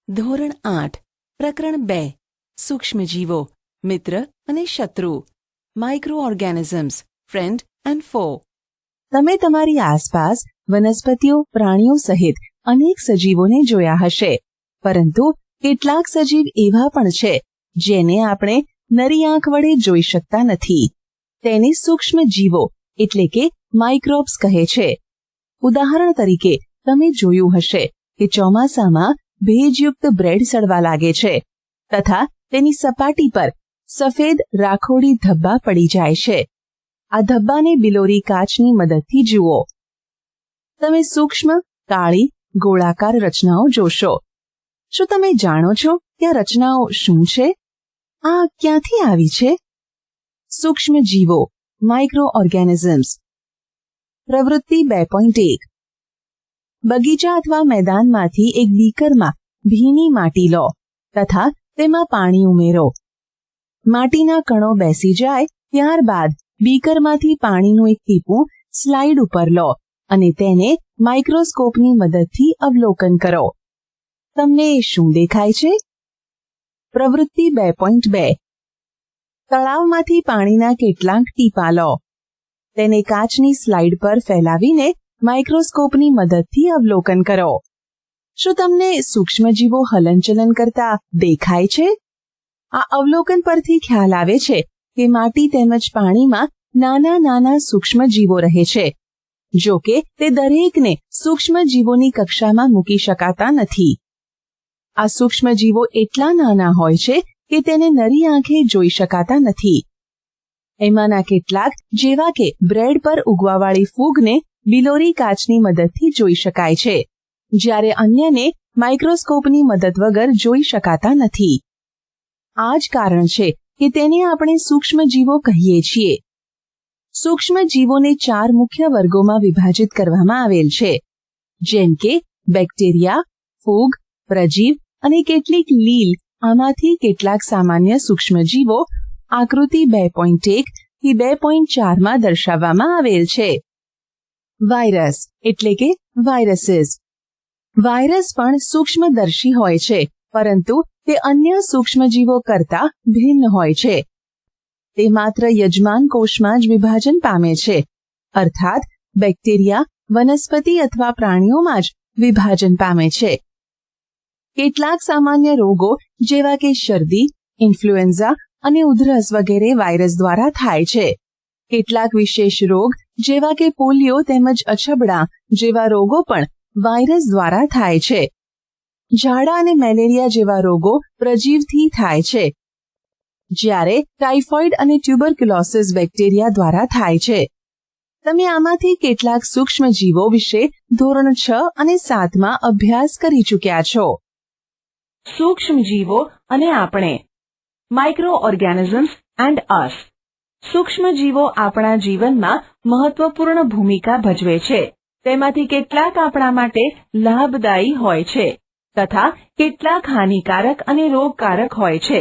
ધોરણ 8 પ્રકરણ 2 સૂક્ષ્મજીવો મિત્ર અને શત્રુ માઇક્રો ઓર્ગેનિઝમ્સ ફ્રેન્ડ એન્ડ ફો. તમે તમારી આસપાસ વનસ્પતિઓ પ્રાણીઓ સહિત અનેક સજીવોને જોયા હશે, પરંતુ કેટલાક સજીવ એવા પણ છે જેને આપણે નરી આંખ વડે જોઈ શકતા નથી. તેને સૂક્ષ્મજીવો એટલે કે માઇક્રોબ્સ કહે છે. ઉદાહરણ તરીકે તમે જોયું હશે કે ચોમાસામાં ભેજયુક્ત બ્રેડ સડવા લાગે છે તથા તેની સપાટી પર સફેદ રાખોડી ધબ્બા પડી જાય છે. આ ધબ્બાને બિલોરી કાચની મદદથી જુઓ. તમે સૂક્ષ્મ કાળી ગોળાકાર રચનાઓ જોશો. શું તમે જાણો છો કે આ રચનાઓ શું છે? આ ક્યાંથી આવી છે? સૂક્ષ્મજીવો માઇક્રો ઓર્ગેનિઝમ્સ. પ્રવૃત્તિ 2.1. બગીચા અથવા મેદાનમાંથી એક બીકરમાં ભીની માટી લો તથા તેમાં પાણી ઉમેરો. માટીના કણો બેસી જાય ત્યારબાદ બીકરમાંથી પાણીનું એક ટીપું સ્લાઇડ ઉપર લો અને તેને માઇક્રોસ્કોપની મદદથી અવલોકન કરો. તમને શું દેખાય છે? પ્રવૃત્તિ 2.2. તળાવમાંથી પાણીના કેટલાક ટીપાં લો. તેને કાચની સ્લાઇડ પર ફેલાવીને માઇક્રોસ્કોપની મદદથી અવલોકન કરો. શું તમને સૂક્ષ્મજીવો હલનચલન કરતા દેખાય છે? આ અવલોકન પરથી ખ્યાલ આવે છે કે માટી તેમજ પાણીમાં નાના નાના સૂક્ષ્મજીવો રહે છે. જો કે તે દરેકને સૂક્ષ્મજીવોની કક્ષામાં મૂકી શકાતા નથી. આ સૂક્ષ્મજીવો એટલા નાના હોય છે કે તેને નરી આંખે જોઈ શકાતા નથી. એમાંના કેટલાક જેવા કે બ્રેડ પર ઉગવાવાળી ફૂગને બિલોરી કાચની મદદથી જોઈ શકાય છે, જ્યારે અન્યને માઇક્રોસ્કોપની મદદ વગર જોઈ શકાતા નથી. આ જ કારણ છે કે તેને આપણે સૂક્ષ્મજીવો કહીએ છીએ. સૂક્ષ્મજીવોને 4 મુખ્ય વર્ગોમાં વિભાજિત કરવામાં આવેલ છે, જેમ કે બેક્ટેરિયા, ફૂગ, પ્રજીવ અને કેટલીક લીલ. આમાંથી કેટલાક સામાન્ય સૂક્ષ્મજીવો આકૃતિ 2.1 થી 2.4 માં દર્શાવવામાં આવેલ છે. વાયરસ એટલે કે વાયરસીસ. વાયરસ પણ સૂક્ષ્મદર્શી હોય છે, પરંતુ તે અન્ય સૂક્ષ્મજીવો કરતા ભિન્ન હોય છે. તે માત્ર યજમાન કોષમાં જ વિભાજન પામે છે, અર્થાત બેક્ટેરિયા, વનસ્પતિ અથવા પ્રાણીઓમાં જ વિભાજન પામે છે. કેટલાક સામાન્ય રોગો જેવા કે શરદી, ઇન્ફ્લુએન્ઝા અને ઉધરસ વગેરે વાયરસ દ્વારા થાય છે. કેટલાક વિશેષ રોગ જેવા કે પોલિયો તેમજ અછબડા જેવા રોગો પણ વાયરસ દ્વારા થાય છે. ઝાડા અને મેલેરિયા જેવા રોગો પ્રજીવથી થાય છે, જ્યારે ટાઇફોઇડ અને ટ્યુબરક્યુલોસિસ બેક્ટેરિયા દ્વારા થાય છે. તમે આમાંથી કેટલાક સૂક્ષ્મજીવો વિશે ધોરણ 6 અને 7 માં અભ્યાસ કરી ચૂક્યા છો. સૂક્ષ્મજીવો અને આપણે. માઇક્રો ઓર્ગેનિઝમ્સ એન્ડ અસ. સૂક્ષ્મજીવો આપણા જીવનમાં મહત્વપૂર્ણ ભૂમિકા ભજવે છે. તેમાંથી કેટલાક આપણા માટે લાભદાયી હોય છે તથા કેટલાક હાનિકારક અને રોગકારક હોય છે.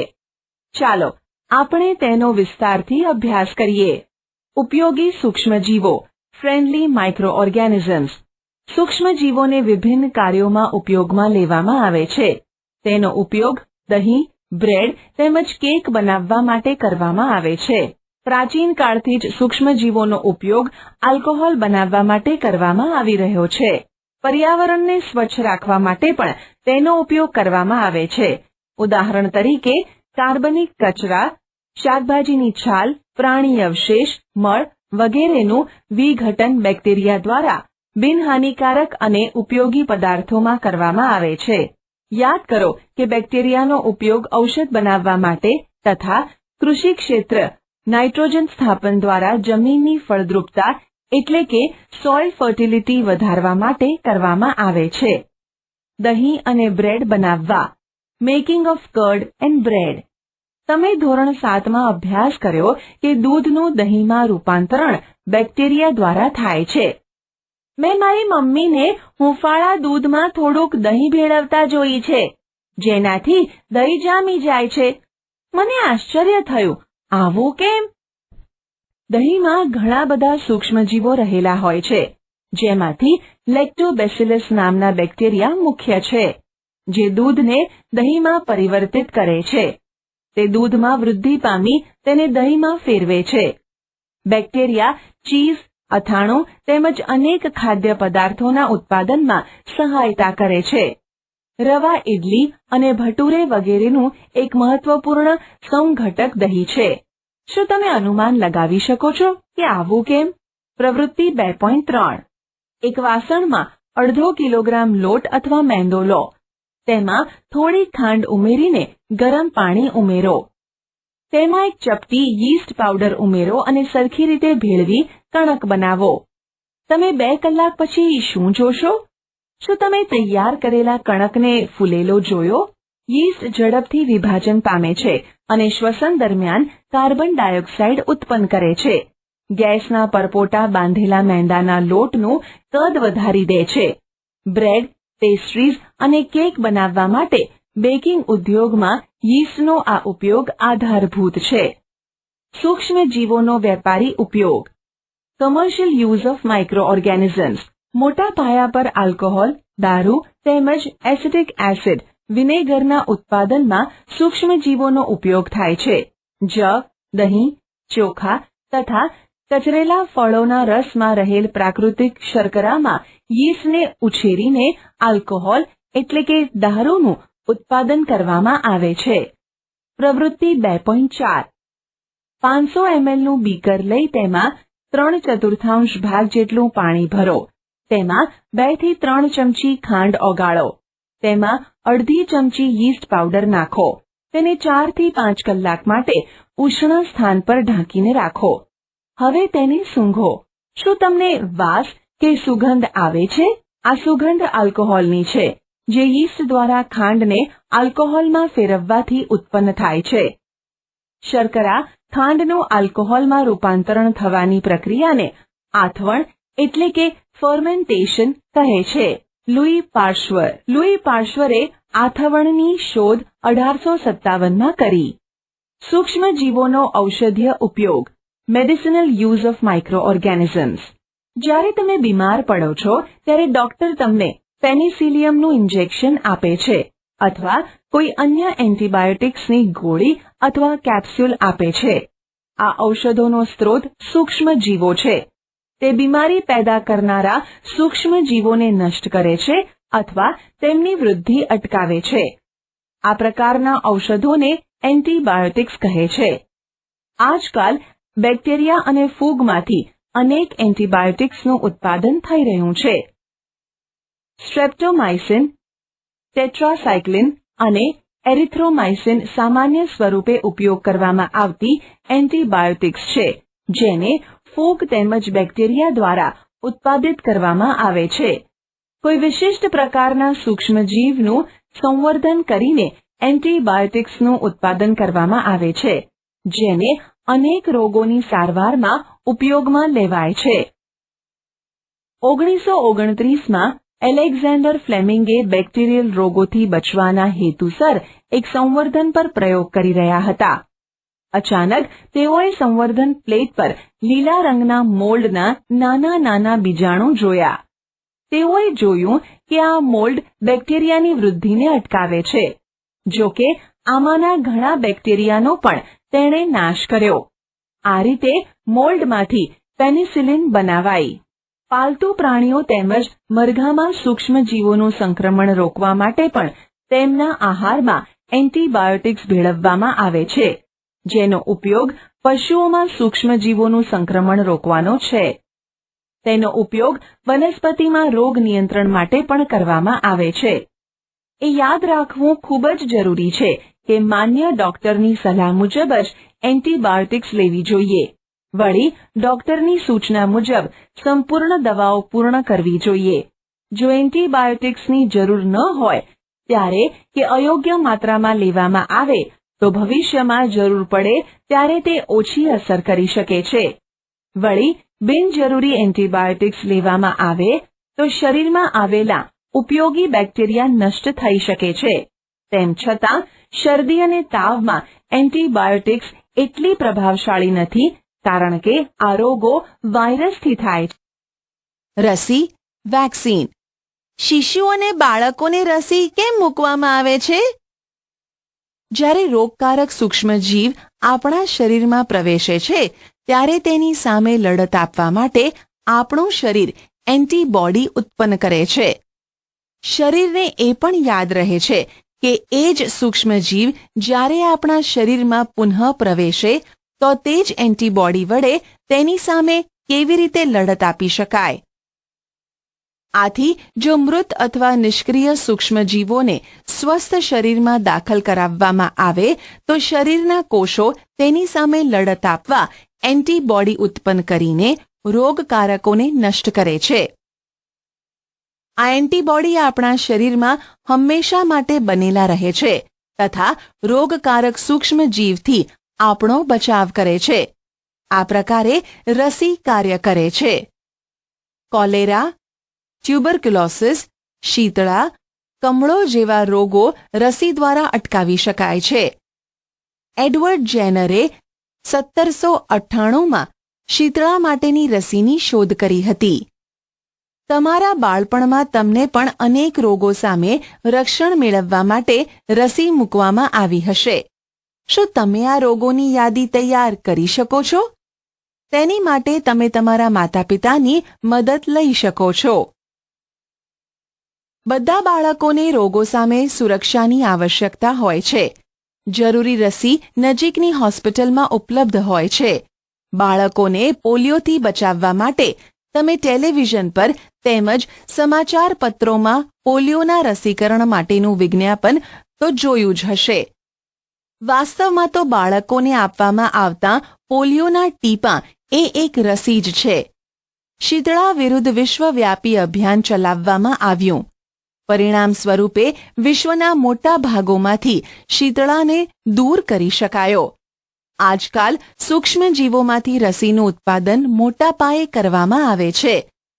ચાલો આપણે તેનો વિસ્તારથી અભ્યાસ કરીએ. ઉપયોગી સૂક્ષ્મજીવો ફ્રેન્ડલી માઇક્રો ઓર્ગેનિઝમ્સ. સૂક્ષ્મજીવોને વિભિન્ન કાર્યોમાં ઉપયોગમાં લેવામાં આવે છે. તેનો ઉપયોગ દહીં, બ્રેડ તેમજ કેક બનાવવા માટે કરવામાં આવે છે. પ્રાચીન કાળથી જ સૂક્ષ્મજીવોનો ઉપયોગ આલ્કોહોલ બનાવવા માટે કરવામાં આવી રહ્યો છે. પર્યાવરણને સ્વચ્છ રાખવા માટે પણ તેનો ઉપયોગ કરવામાં આવે છે. ઉદાહરણ તરીકે કાર્બનિક કચરા, શાકભાજીની છાલ, પ્રાણી અવશેષ, મળ વગેરેનું વિઘટન બેક્ટેરિયા દ્વારા બિનહાનિકારક અને ઉપયોગી પદાર્થોમાં કરવામાં આવે છે. યાદ કરો કે બેક્ટેરિયાનો ઉપયોગ ઔષધ બનાવવા માટે તથા કૃષિ ક્ષેત્ર નાઇટ્રોજન સ્થાપન દ્વારા જમીનની ફળદ્રુપતા એટલે કે સોઇલ ફર્ટિલિટી વધારવા માટે કરવામાં આવે છે. દહીં અને બ્રેડ બનાવવા. Making of curd and bread. તમે ધોરણ 7 માં અભ્યાસ કર્યો કે દૂધનું દહીંમાં રૂપાંતરણ બેક્ટેરિયા દ્વારા થાય છે. મેં મારી મમ્મીને હૂંફાળા દૂધમાં થોડુંક દહીં ભેળવતા જોઈ છે, જેનાથી દહીં જામી જાય છે. મને આશ્ચર્ય થયું, આવું કેમ? દહીંમાં ઘણા બધા સૂક્ષ્મજીવો રહેલા હોય છે, જેમાંથી લેક્ટોબેસિલસ નામના બેક્ટેરિયા મુખ્ય છે. જે દૂધને દહીંમાં પરિવર્તિત કરે છે. તે દૂધમાં વૃદ્ધિ પામી તેને દહીંમાં ફેરવે છે. બેક્ટેરિયા ચીઝ, અથાણું તેમજ અનેક ખાદ્ય પદાર્થોના ઉત્પાદનમાં સહાયતા કરે છે. રવા ઇડલી અને ભટુરે વગેરેનું એક મહત્વપૂર્ણ સંઘટક દહીં છે. શું તમે અનુમાન લગાવી શકો છો કે આવું કેમ? પ્રવૃત્તિ 2.3. એક વાસણમાં અડધો કિલોગ્રામ લોટ અથવા મેંદો લો. તેમાં થોડી ખાંડ ઉમેરીને ગરમ પાણી ઉમેરો. તેમાં એક ચપટી યીસ્ટ પાવડર ઉમેરો અને સરખી રીતે ભેળવી કણક બનાવો. તમે 2 કલાક પછી શું જોશો? શું તમે તૈયાર કરેલા કણકને ફૂલેલો જોયો? યીસ્ટ ઝડપથી વિભાજન પામે છે અને શ્વસન દરમિયાન કાર્બન ડાયોક્સાઇડ ઉત્પન્ન કરે છે. ગેસના પરપોટા બાંધેલા મેંદાના લોટનું કદ વધારી દે છે. બ્રેડ, પેસ્ટ્રીઝ અને કેક બનાવવા માટે બેકિંગ ઉદ્યોગમાં યીસ્ટનો આ ઉપયોગ આધારભૂત છે. સૂક્ષ્મ જીવોનો વેપારી ઉપયોગ. Commercial use of micro organisms. મોટા પાયા પર આલ્કોહોલ, દારૂ તેમજ એસિટિક એસિડ, વિનેગરના ઉત્પાદનમાં સૂક્ષ્મજીવોનો ઉપયોગ થાય છે. જવ, દહીં, ચોખા તથા કચરેલા ફળોના રસમાં રહેલ પ્રાકૃતિક શર્કરામાં યીસ્ટને ઉછેરીને આલ્કોહોલ એટલે કે દારૂનું ઉત્પાદન કરવામાં આવે છે. પ્રવૃત્તિ 2.4. 500 mlનું બીકર લઈ તેમાં 3/4 ભાગ જેટલું પાણી ભરો. તેમાં 2 થી 3 ચમચી ખાંડ ઓગાળો. તેમાં અડધી ચમચી યીસ્ટ પાવડર નાખો. તેને 4 થી 5 કલાક માટે ઉષ્ણ સ્થાન પર ઢાંકીને રાખો. હવે તેને સૂંઘો. શું તમને વાસ કે સુગંધ આવે છે? આ સુગંધ આલ્કોહોલની છે, જે યીસ્ટ દ્વારા ખાંડને આલ્કોહોલમાં ફેરવવાથી ઉત્પન્ન થાય છે. શર્કરા ખાંડનું આલ્કોહોલમાં રૂપાંતરણ થવાની પ્રક્રિયાને આથવણ એટલે કે ફર્મેન્ટેશન કહે છે. લુઈ પાર્શ્વરે આથવણની શોધ 1857માં કરી. સૂક્ષ્મજીવોનો ઔષધીય ઉપયોગ. Medicinal use of micro organisms. જ્યારે તમે બીમાર પડો છો ત્યારે ડોક્ટર તમને પેનિસિલિયમનું ઇન્જેક્શન આપે છે અથવા કોઈ અન્ય એન્ટીબાયોટિક્સની ગોળી અથવા કેપ્સ્યુલ આપે છે. આ ઔષધોનો સ્ત્રોત સૂક્ષ્મજીવો છે. તે બીમારી પેદા કરનારા સૂક્ષ્મજીવોને નષ્ટ કરે છે અથવા તેમની વૃદ્ધિ અટકાવે છે. આ પ્રકારના ઔષધોને એન્ટીબાયોટિક્સ કહે છે. આજકાલ બેક્ટેરિયા અને ફૂગમાંથી અનેક એન્ટીબાયોટિક્સનું ઉત્પાદન થઈ રહ્યું છે. સ્ટ્રેપ્ટોમાઇસિન, ટેટ્રાસાઇક્લિન અને એરિથ્રોમાઇસિન સામાન્ય સ્વરૂપે ઉપયોગ કરવામાં આવતી એન્ટીબાયોટિક્સ છે, જેને ફૂગ તેમજ બેક્ટેરિયા દ્વારા ઉત્પાદિત કરવામાં આવે છે. કોઈ વિશિષ્ટ પ્રકારના સૂક્ષ્મજીવનું સંવર્ધન કરીને એન્ટીબાયોટિક્સનું ઉત્પાદન કરવામાં આવે છે, જેને અનેક રોગોની સારવારમાં ઉપયોગમાં લેવાય છે. 1929માં એલેક્ઝાન્ડર ફ્લેમિંગે બેક્ટેરિયલ રોગોથી બચવાના હેતુસર એક સંવર્ધન પર પ્રયોગ કરી રહ્યા હતા. અચાનક તેઓએ સંવર્ધન પ્લેટ પર લીલા રંગના મોલ્ડના નાના નાના બીજાણુ જોયા. તેઓએ જોયું કે આ મોલ્ડ બેક્ટેરિયાની વૃદ્ધિને અટકાવે છે. જો કે આમાંના ઘણા બેક્ટેરિયાનો પણ તેણે નાશ કર્યો. આ રીતે મોલ્ડમાંથી પેનિસિલિન બનાવાઈ. પાલતુ પ્રાણીઓ તેમજ મરઘામાં સૂક્ષ્મજીવોનું સંક્રમણ રોકવા માટે પણ તેમના આહારમાં એન્ટીબાયોટિક્સ ભેળવવામાં આવે છે, જેનો ઉપયોગ પશુઓમાં સૂક્ષ્મજીવોનું સંક્રમણ રોકવાનો છે. તેનો ઉપયોગ વનસ્પતિમાં રોગ નિયંત્રણ માટે પણ કરવામાં આવે છે. એ યાદ રાખવું ખૂબ જ જરૂરી છે કે માન્ય ડોક્ટરની સલાહ મુજબ જ એન્ટીબાયોટિક્સ લેવી જોઈએ. વળી ડોક્ટરની સૂચના મુજબ સંપૂર્ણ દવાઓ પૂર્ણ કરવી જોઈએ. જો એન્ટીબાયોટિક્સની જરૂર ન હોય ત્યારે કે અયોગ્ય માત્રામાં લેવામાં આવે તો ભવિષ્યમાં જરૂર પડે ત્યારે તે ઓછી અસર કરી શકે છે. વળી બિનજરૂરી એન્ટીબાયોટિક્સ લેવામાં આવે તો શરીરમાં આવેલા ઉપયોગી બેક્ટેરિયા નષ્ટ થઈ શકે છે. તેમ છતાં શરદી અને તાવમાં એન્ટીબાયોટિક્સ એટલી પ્રભાવશાળી નથી, કારણ કે આ રોગો વાયરસથી થાય છે. રસી, વેક્સિન. શિશુ અને બાળકોને રસી કેમ મૂકવામાં આવે છે? જ્યારે રોગકારક સૂક્ષ્મજીવ આપણા શરીરમાં પ્રવેશે છે ત્યારે તેની સામે લડત આપવા માટે આપણું શરીર એન્ટીબોડી ઉત્પન્ન કરે છે. શરીરને એ પણ યાદ રહે છે કે એ જ સૂક્ષ્મજીવ જ્યારે આપણા શરીરમાં પુનઃ પ્રવેશે તો તે જ એન્ટીબોડી વડે તેની સામે કેવી રીતે લડત આપી શકાય. આથી જો મૃત અથવા નિષ્ક્રિય સૂક્ષ્મજીવોને સ્વસ્થ શરીરમાં દાખલ કરાવવામાં આવે તો શરીરના કોષો તેની સામે લડત આપવા એન્ટીબોડી ઉત્પન્ન કરીને રોગકારકોને નષ્ટ કરે છે. આ એન્ટીબોડી આપણા શરીરમાં હંમેશા માટે બનેલા રહે છે તથા રોગકારક સૂક્ષ્મજીવથી આપણો બચાવ કરે છે. આ પ્રકારે રસી કાર્ય કરે છે. કોલેરા, ટ્યુબરક્યુલોસિસ, શીતળા, કમળો જેવા રોગો રસી દ્વારા અટકાવી શકાય છે. એડવર્ડ જેનરે 1798માં શીતળા માટેની રસીની શોધ કરી હતી. તમારા બાળપણમાં તમને પણ અનેક રોગો સામે રક્ષણ મેળવવા માટે રસી મૂકવામાં આવી હશે. શું તમે આ રોગોની યાદી તૈયાર કરી શકો છો? તેની માટે તમે તમારા માતાપિતાની મદદ લઈ શકો છો. બધા બાળકોને રોગો સામે સુરક્ષાની આવશ્યકતા હોય છે. જરૂરી રસી નજીકની હોસ્પિટલમાં ઉપલબ્ધ હોય છે. બાળકોને પોલિયોથી બચાવવા માટે તમે ટેલિવિઝન પર તેમજ સમાચાર પત્રોમાં પોલિયોના રસીકરણ માટેનું વિજ્ઞાપન તો જોયું જ હશે. વાસ્તવમાં તો બાળકોને આપવામાં આવતા પોલિયોના ટીપાં એ એક રસી જ છે. શીતળા વિરુદ્ધ વિશ્વવ્યાપી અભિયાન ચલાવવામાં આવ્યું. પરિણામ સ્વરૂપે વિશ્વના મોટા ભાગોમાંથી શીતળાને દૂર કરી શકાયો. આજકાલ સૂક્ષ્મજીવોમાંથી રસીનું ઉત્પાદન મોટા પાયે કરવામાં આવે છે,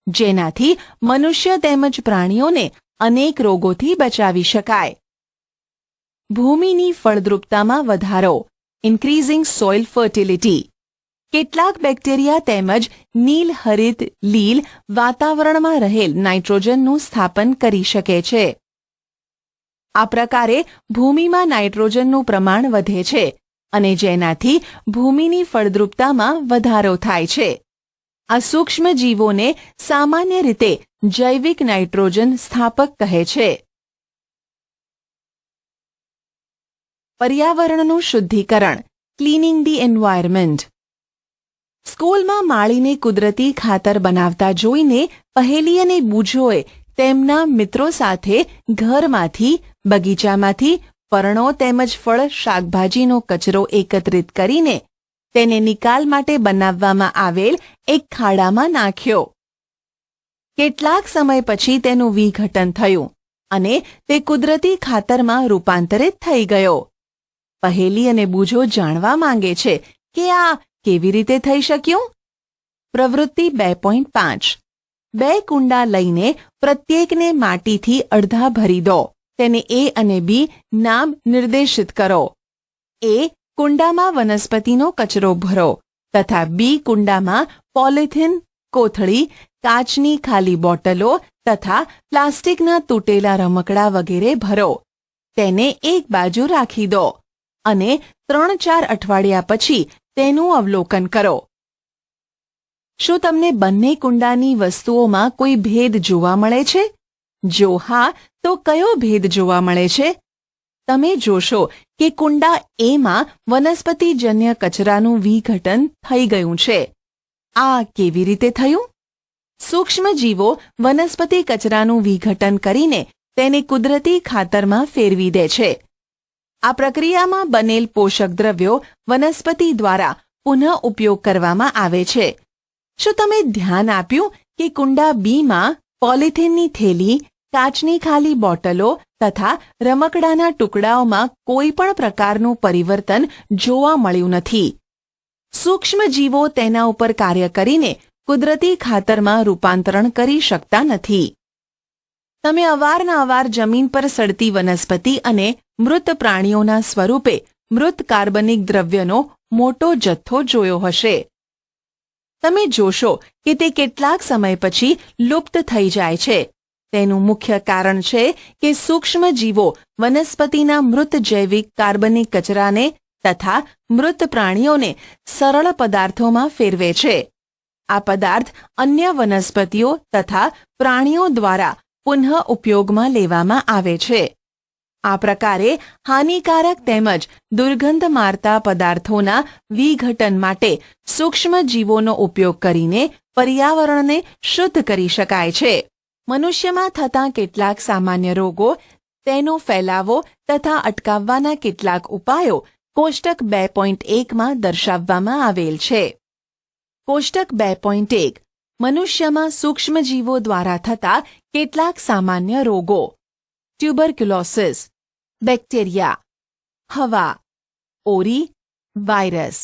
જેનાથી મનુષ્ય તેમજ પ્રાણીઓને અનેક રોગોથી બચાવી શકાય. ભૂમિની ફળદ્રુપતામાં વધારો, ઇન્ક્રીઝિંગ સોઇલ ફર્ટિલિટી. કેટલાક બેક્ટેરિયા તેમજ નીલહરિત લીલ વાતાવરણમાં રહેલ નાઇટ્રોજનનું સ્થાપન કરી શકે છે. આ પ્રકારે ભૂમિમાં નાઇટ્રોજનનું પ્રમાણ વધે છે અને જેનાથી ભૂમિની ફળદ્રુપતામાં વધારો થાય છે. આ સૂક્ષ્મજીવોને સામાન્ય રીતે જૈવિક નાઇટ્રોજન સ્થાપક કહે છે. પર્યાવરણનું શુદ્ધિકરણ, ક્લીનિંગ ધી એન્વાયરમેન્ટ. સ્કૂલમાં માળીને કુદરતી ખાતર બનાવતા જોઈને પહેલી અને બૂજોએ તેમના મિત્રો સાથે ઘરમાંથી, બગીચામાંથી પર્ણો તેમજ ફળ શાકભાજીનો કચરો એકત્રિત કરીને તેને નિકાલ માટે બનાવવામાં આવેલ એક ખાડામાં નાખ્યો. કેટલાક સમય પછી તેનું વિઘટન થયું અને તે કુદરતી ખાતરમાં રૂપાંતરિત થઈ ગયો. પહેલી અને બૂજો જાણવા માંગે છે કે આ કેવી રીતે થઈ શક્યું? પ્રવૃત્તિ 2.5. 2 કુંડા લઈને પ્રત્યેકને માટીથી અડધા ભરી દો. તેને A અને B નામ નિર્દેશિત કરો. A કુંડામાં વનસ્પતિનો કચરો ભરો તથા B કુંડામાં પોલિથીન, કોથળી, કાચની ખાલી બોટલો તથા પ્લાસ્ટિકના તૂટેલા રમકડા વગેરે ભરો. તેને એક બાજુ રાખી દો અને 3-4 અઠવાડિયા પછી તેનું અવલોકન કરો. શું તમને બંને કુંડાની વસ્તુઓમાં કોઈ ભેદ જોવા મળે છે? જો હા, તો કયો ભેદ જોવા મળે છે? તમે જોશો કે કુંડા એમાં વનસ્પતિજન્ય કચરાનું વિઘટન થઈ ગયું છે. આ કેવી રીતે થયું? સૂક્ષ્મજીવો વનસ્પતિ કચરાનું વિઘટન કરીને તેને કુદરતી ખાતરમાં ફેરવી દે છે. આ પ્રક્રિયામાં બનેલ પોષક દ્રવ્યો વનસ્પતિ દ્વારા પુનઃ ઉપયોગ કરવામાં આવે છે. શું તમે ધ્યાન આપ્યું કે કુંડા બીમાં પોલિથીનની થેલી, કાચની ખાલી બોટલો તથા રમકડાના ટુકડાઓમાં કોઈ પણ પ્રકારનું પરિવર્તન જોવા મળ્યું નથી? સૂક્ષ્મજીવો તેના ઉપર કાર્ય કરીને કુદરતી ખાતરમાં રૂપાંતરણ કરી શકતા નથી. તમે અવારનવાર જમીન પર સડતી વનસ્પતિ અને મૃત પ્રાણીઓના સ્વરૂપે મૃત કાર્બનિક દ્રવ્યનો મોટો જથ્થો જોયો હશે. તમે જોશો કે તે કેટલાક સમય પછી લુપ્ત થઈ જાય છે તેનું મુખ્ય કારણ છે કે સૂક્ષ્મ જીવો વનસ્પતિના મૃત જૈવિક કાર્બનિક કચરાને તથા મૃત પ્રાણીઓને સરળ પદાર્થોમાં ફેરવે છે. આ પદાર્થ અન્ય વનસ્પતિઓ તથા પ્રાણીઓ દ્વારા પુનઃ ઉપયોગમાં લેવામાં આવે છે. આ પ્રકારે હાનિકારક તેમજ દુર્ગંધ મારતા પદાર્થોના વિઘટન માટે સૂક્ષ્મ જીવોનો ઉપયોગ કરીને પર્યાવરણને શુદ્ધ કરી શકાય છે. મનુષ્યમાં થતા કેટલાક સામાન્ય રોગો, તેનો ફેલાવો તથા અટકાવવાના કેટલાક ઉપાયો કોષ્ટક 2.1માં દર્શાવવામાં આવેલ છે. કોષ્ટક 2.1 મનુષ્યમાં સૂક્ષ્મજીવો દ્વારા થતા કેટલાક સામાન્ય રોગો. ટ્યુબરક્યુલોસિસ, બેક્ટેરિયા, હવા, ઓરી, વાયરસ,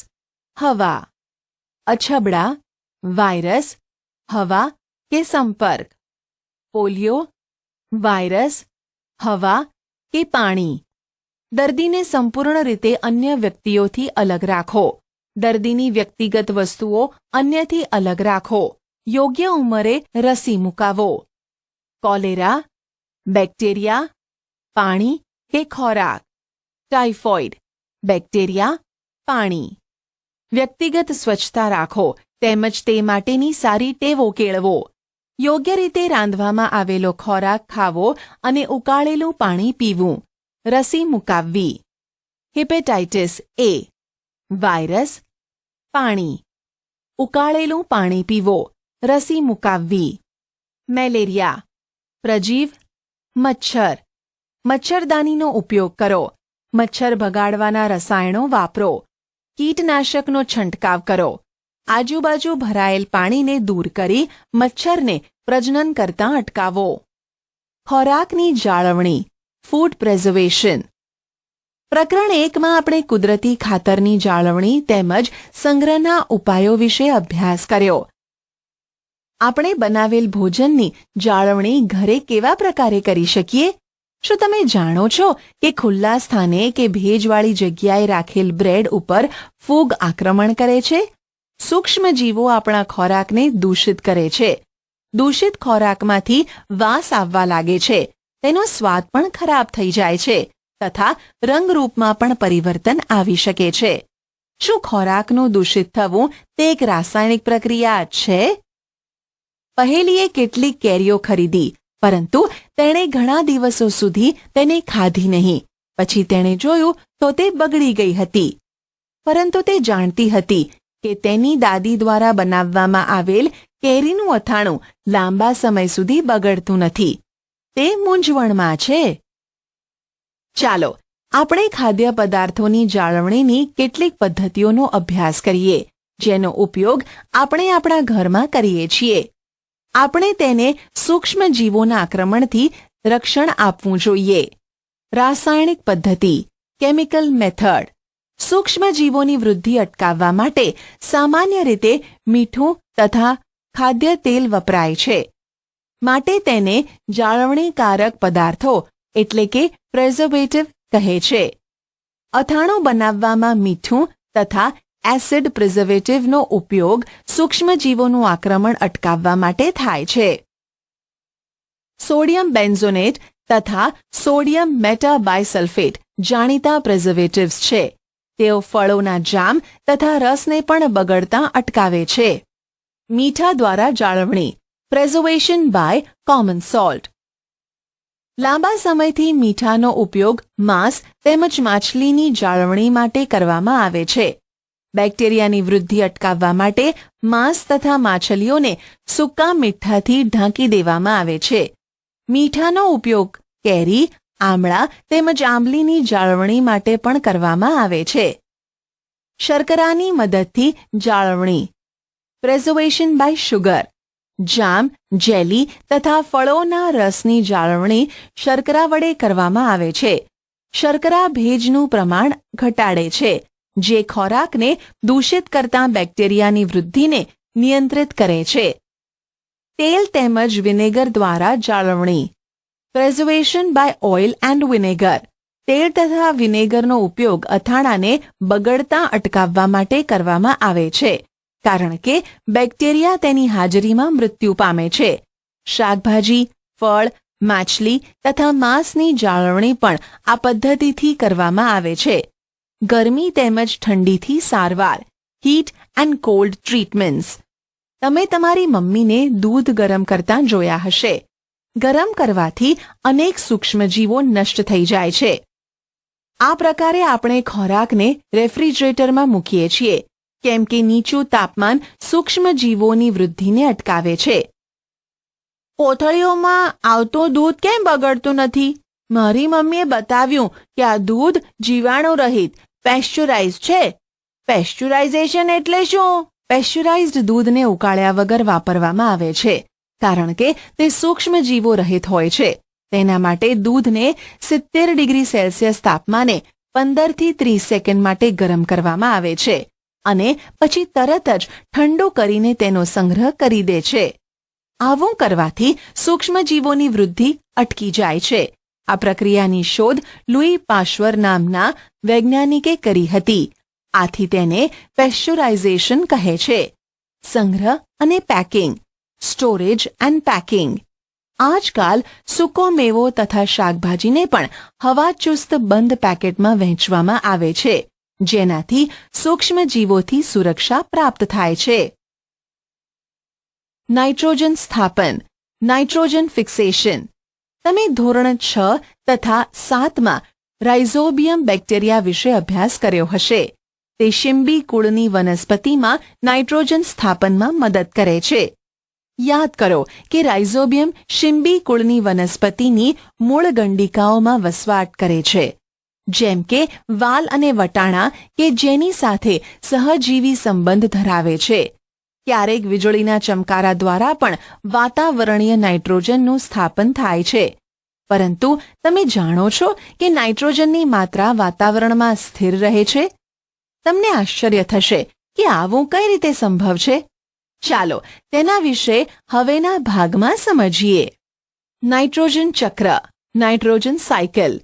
હવા, અછબડા, વાયરસ, હવા કે સંપર્ક, પોલિયો, વાયરસ, હવા કે પાણી. દર્દીને સંપૂર્ણ રીતે અન્ય વ્યક્તિઓથી અલગ રાખો. દર્દીની વ્યક્તિગત વસ્તુઓ અન્યથી અલગ રાખો. યોગ્ય ઉંમરે રસી મુકાવો. કોલેરા, બેક્ટેરિયા, પાણી કે ખોરાક, ટાઇફોઇડ, બેક્ટેરિયા, પાણી. વ્યક્તિગત સ્વચ્છતા રાખો તેમજ તે માટેની સારી ટેવો કેળવો. યોગ્ય રીતે રાંધવામાં આવેલો ખોરાક ખાવો અને ઉકાળેલું પાણી પીવું. રસી મુકાવવી. હિપેટાઇટિસ એ, વાયરસ, પાણી, ઉકાળેલું પાણી પીવો. રસી મુકાવવી. મેલેરિયા, પ્રજીવ, મચ્છર. મચ્છરદાનીનો ઉપયોગ કરો. મચ્છર ભગાડવાના રસાયણો વાપરો. કીટનાશકનો છંટકાવ કરો. આજુબાજુ ભરાયેલ પાણીને દૂર કરી મચ્છરને પ્રજનન કરતાં અટકાવો. ખોરાકની જાળવણી, ફૂડ પ્રેઝર્વેશન. પ્રકરણ 1માં આપણે કુદરતી ખાતરની જાળવણી તેમજ સંગ્રહના ઉપાયો વિશે અભ્યાસ કર્યો. આપણે બનાવેલ ભોજનની જાળવણી ઘરે કેવા પ્રકારે કરી શકીએ? શું તમે જાણો છો કે ખુલ્લા સ્થાને કે ભેજવાળી જગ્યાએ રાખેલ બ્રેડ ઉપર ફૂગ આક્રમણ કરે છે? સૂક્ષ્મજીવો આપણા ખોરાકને દૂષિત કરે છે. દૂષિત ખોરાકમાંથી વાસ આવવા લાગે છે. તેનો સ્વાદ પણ ખરાબ થઈ જાય છે તથા રંગરૂપમાં પણ પરિવર્તન આવી શકે છે. શું ખોરાકનું દૂષિત થવું તે એક રાસાયણિક પ્રક્રિયા છે? પહેલીએ કેટલીક કેરીઓ ખરીદી, પરંતુ તેણે ઘણા દિવસો સુધી તેને ખાધી નહીં. પછી તેણે જોયું તો તે બગડી ગઈ હતી. પરંતુ તે જાણતી હતી કે તેની દાદી દ્વારા બનાવવામાં આવેલ કેરીનું અથાણું લાંબા સમય સુધી બગડતું નથી. તે મૂંઝવણમાં છે. ચાલો આપણે ખાદ્ય પદાર્થોની જાળવણીની કેટલીક પદ્ધતિઓનો અભ્યાસ કરીએ, જેનો ઉપયોગ આપણે આપણા ઘરમાં કરીએ છીએ. આપણે તેને સૂક્ષ્મજીવોના આક્રમણથી રક્ષણ આપવું જોઈએ. રાસાયણિક પદ્ધતિ, કેમિકલ મેથડ. સૂક્ષ્મજીવોની વૃદ્ધિ અટકાવવા માટે સામાન્ય રીતે મીઠું તથા ખાદ્ય તેલ વપરાય છે. માટે તેને જાળવણીકારક પદાર્થો એટલે કે પ્રેઝર્વેટિવ કહે છે. અથાણું બનાવવામાં મીઠું તથા એસિડ પ્રિઝર્વેટિવનો ઉપયોગ સૂક્ષ્મજીવોનું આક્રમણ અટકાવવા માટે થાય છે. સોડિયમ બેન્ઝોનેટ તથા સોડિયમ મેટાબાયસલ્ફેટ જાણીતા પ્રિઝર્વેટિવ્સ છે. તેઓ ફળોના જામ તથા રસને પણ બગડતા અટકાવે છે. મીઠા દ્વારા જાળવણી, પ્રેઝર્વેશન બાય કોમન સોલ્ટ. લાંબા સમયથી મીઠાનો ઉપયોગ માંસ તેમજ માછલીની જાળવણી માટે કરવામાં આવે છે. બેક્ટેરિયાની વૃદ્ધિ અટકાવવા માટે માંસ તથા માછલીઓને સૂકા મીઠાથી ઢાંકી દેવામાં આવે છે. મીઠાનો ઉપયોગ કેરી, આમળા તેમજ આંબલીની જાળવણી માટે પણ કરવામાં આવે છે. શર્કરાની મદદથી જાળવણી, પ્રેઝર્વેશન બાય શુગર. જામ, જેલી તથા ફળોના રસની જાળવણી શર્કરા વડે કરવામાં આવે છે. શર્કરા ભેજનું પ્રમાણ ઘટાડે છે, જે ખોરાકને દૂષિત કરતા બેક્ટેરિયાની વૃદ્ધિને નિયંત્રિત કરે છે. તેલ તેમજ વિનેગર દ્વારા જાળવણી, પ્રેઝર્વેશન બાય ઓઇલ એન્ડ વિનેગર. તેલ તથા વિનેગરનો ઉપયોગ અથાણાને બગડતા અટકાવવા માટે કરવામાં આવે છે, કારણ કે બેક્ટેરિયા તેની હાજરીમાં મૃત્યુ પામે છે. શાકભાજી, ફળ, માછલી તથા માંસની જાળવણી પણ આ પદ્ધતિથી કરવામાં આવે છે. ગરમી તેમજ ઠંડીથી સારવાર, હીટ એન્ડ કોલ્ડ ટ્રીટમેન્ટ્સ. તમે તમારી મમ્મીને દૂધ ગરમ કરતા જોયા હશે. ગરમ કરવાથી અનેક સૂક્ષ્મજીવો નષ્ટ થઈ જાય છે. આ પ્રકારે આપણે ખોરાકને રેફ્રિજરેટરમાં મૂકીએ છીએ, કેમ કે નીચું તાપમાન સૂક્ષ્મજીવોની વૃદ્ધિને અટકાવે છે. કોથળીઓમાં આવતું દૂધ કેમ બગડતું નથી? મારી મમ્મીએ બતાવ્યું કે આ દૂધ જીવાણુ રહિત પેસ્ચ્યુરાઇઝ છે. પેસ્ચ્યુરાઇઝેશન એટલે શું? પેસ્ચ્યુરાઇઝ્ડ દૂધને ઉકાળ્યા વગર વાપરવામાં આવે છે, કારણ કે તે સૂક્ષ્મજીવો રહિત હોય છે. તેના માટે દૂધને 70 ડિગ્રી સેલ્સિયસ તાપમાને 15 થી 30 સેકન્ડ માટે ગરમ કરવામાં આવે છે અને પછી તરત જ ઠંડુ કરીને તેનો સંગ્રહ કરી દે છે. આવું કરવાથી સૂક્ષ્મજીવોની વૃદ્ધિ અટકી જાય છે. આ પ્રક્રિયાની શોધ લુઈ પાશ્ચર નામના વૈજ્ઞાનિકે કરી હતી. આથી તેને પેસ્ચ્યુરાઇઝેશન કહે છે. સંગ્રહ અને પેકિંગ, સ્ટોરેજ એન્ડ પેકિંગ. આજકાલ સૂકો મેવો તથા શાકભાજીને પણ હવાચુસ્ત બંધ પેકેટમાં વહેંચવામાં આવે છે, જેનાથી સૂક્ષ્મજીવોથી સુરક્ષા પ્રાપ્ત થાય છે. નાઇટ્રોજન સ્થાપન, નાઇટ્રોજન ફિક્સેશન. તમે ધોરણ 6 તથા 7માં રાઇઝોબિયમ બેક્ટેરિયા વિશે અભ્યાસ કર્યો હશે. તે શિંબી કુળની વનસ્પતિમાં નાઇટ્રોજન સ્થાપનમાં મદદ કરે છે. યાદ કરો કે રાઇઝોબિયમ શિંબી કુળની વનસ્પતિની મૂળ ગંડિકાઓમાં વસવાટ કરે છે, જેમ કે વાલ અને વટાણા, કે જેની સાથે સહજીવી સંબંધ ધરાવે છે. ક્યારેક વીજળીના ચમકારા દ્વારા પણ વાતાવરણીય નાઇટ્રોજનનું સ્થાપન થાય છે. પરંતુ તમે જાણો છો કે નાઇટ્રોજનની માત્રા વાતાવરણમાં સ્થિર રહે છે? તમને આશ્ચર્ય થશે કે આવું કઈ રીતે સંભવ છે. ચાલો તેના વિશે હવેના ભાગમાં સમજીએ. નાઇટ્રોજન ચક્ર, નાઇટ્રોજન સાયકલ.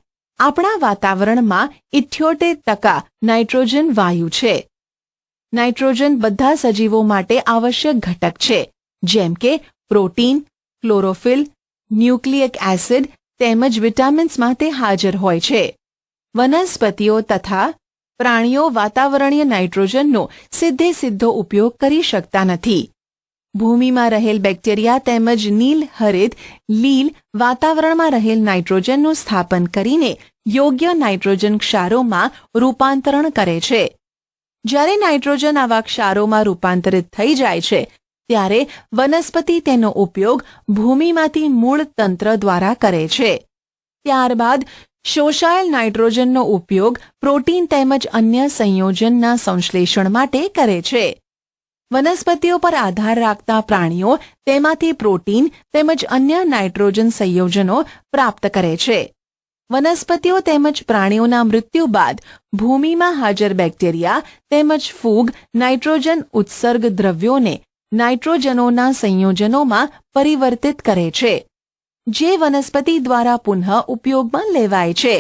આપણા વાતાવરણમાં 78% નાઇટ્રોજન વાયુ છે. નાઇટ્રોજન બધા સજીવો માટે આવશ્યક ઘટક છે, જેમ કે પ્રોટીન, ક્લોરોફિલ, ન્યુક્લિયક એસિડ તેમજ વિટામિન્સમાં તે હાજર હોય છે. વનસ્પતિઓ તથા પ્રાણીઓ વાતાવરણીય નાઇટ્રોજનનો સીધો ઉપયોગ કરી શકતા નથી. ભૂમિમાં રહેલ બેક્ટેરિયા તેમજ નીલહરિત લીલ વાતાવરણમાં રહેલ નાઇટ્રોજનનું સ્થાપન કરીને યોગ્ય નાઇટ્રોજન ક્ષારોમાં રૂપાંતરણ કરે છે. જ્યારે નાઇટ્રોજન આવા ક્ષારોમાં રૂપાંતરિત થઈ જાય છે, ત્યારે વનસ્પતિ તેનો ઉપયોગ ભૂમિમાંથી મૂળ તંત્ર દ્વારા કરે છે. ત્યારબાદ શોષાયેલ નાઇટ્રોજનનો ઉપયોગ પ્રોટીન તેમજ અન્ય સંયોજનના સંશ્લેષણ માટે કરે છે. વનસ્પતિઓ પર આધાર રાખતા પ્રાણીઓ તેમાંથી પ્રોટીન તેમજ અન્ય નાઇટ્રોજન સંયોજનો પ્રાપ્ત કરે છે. વનસ્પતિઓ તેમજ પ્રાણીઓના મૃત્યુ બાદ ભૂમિમાં હાજર બેક્ટેરિયા તેમજ ફૂગ નાઇટ્રોજન ઉત્સર્ગ દ્રવ્યોને નાઇટ્રોજનોના સંયોજનોમાં પરિવર્તિત કરે છે, જે વનસ્પતિ દ્વારા પુનઃ ઉપયોગમાં લેવાય છે.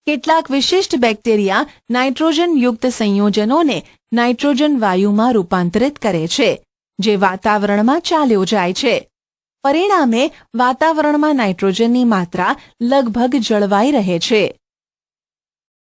કેટલાક વિશિષ્ટ બેક્ટેરિયા નાઇટ્રોજનયુક્ત સંયોજનોને નાઇટ્રોજન વાયુમાં રૂપાંતરિત કરે છે, જે વાતાવરણમાં ચાલ્યો જાય છે. પરિણામે વાતાવરણમાં નાઇટ્રોજનની માત્રા લગભગ જળવાઈ રહે છે.